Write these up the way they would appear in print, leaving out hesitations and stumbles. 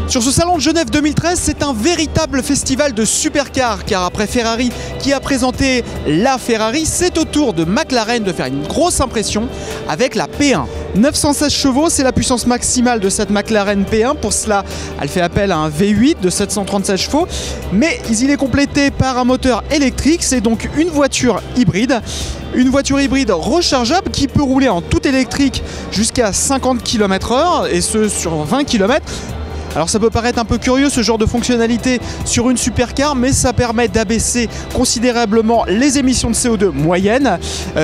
Sur ce salon de Genève 2013, c'est un véritable festival de supercars, car après Ferrari qui a présenté la Ferrari, c'est au tour de McLaren de faire une grosse impression avec la P1. 916 chevaux, c'est la puissance maximale de cette McLaren P1. Pour cela, elle fait appel à un V8 de 737 chevaux, mais il est complété par un moteur électrique. C'est donc une voiture hybride. Une voiture hybride rechargeable qui peut rouler en tout électrique jusqu'à 50 km/h et ce sur 20 km. Alors ça peut paraître un peu curieux ce genre de fonctionnalité sur une supercar, mais ça permet d'abaisser considérablement les émissions de CO2 moyennes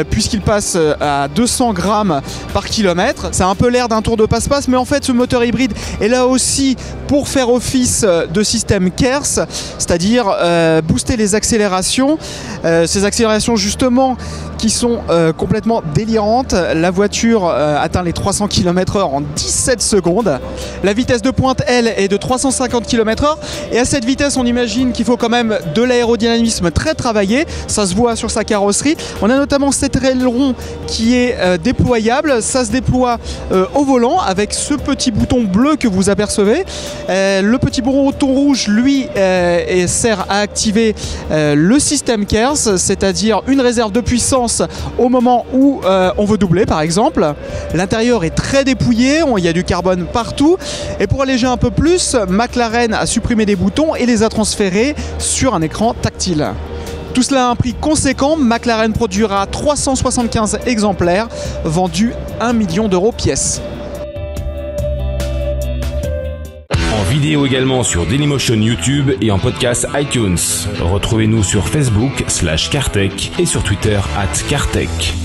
puisqu'il passe à 200 grammes par kilomètre. Ça a un peu l'air d'un tour de passe-passe, mais en fait ce moteur hybride est là aussi pour faire office de système KERS, c'est-à-dire booster les accélérations. Ces accélérations justement qui sont complètement délirantes. La voiture atteint les 300 km/h en 17 secondes. La vitesse de pointe, elle, est de 350 km/h. Et à cette vitesse, on imagine qu'il faut quand même de l'aérodynamisme très travaillé. Ça se voit sur sa carrosserie. On a notamment cet aileron qui est déployable. Ça se déploie au volant avec ce petit bouton bleu que vous apercevez. Le petit bouton rouge, lui, sert à activer le système KERS, c'est-à-dire une réserve de puissance au moment où on veut doubler par exemple. L'intérieur est très dépouillé, il y a du carbone partout, et pour alléger un peu plus, McLaren a supprimé des boutons et les a transférés sur un écran tactile. Tout cela a un prix conséquent. McLaren produira 375 exemplaires vendus 1 million d'euros pièce. En vidéo également sur Dailymotion YouTube et en podcast iTunes. Retrouvez-nous sur Facebook /Cartech et sur Twitter @Cartech.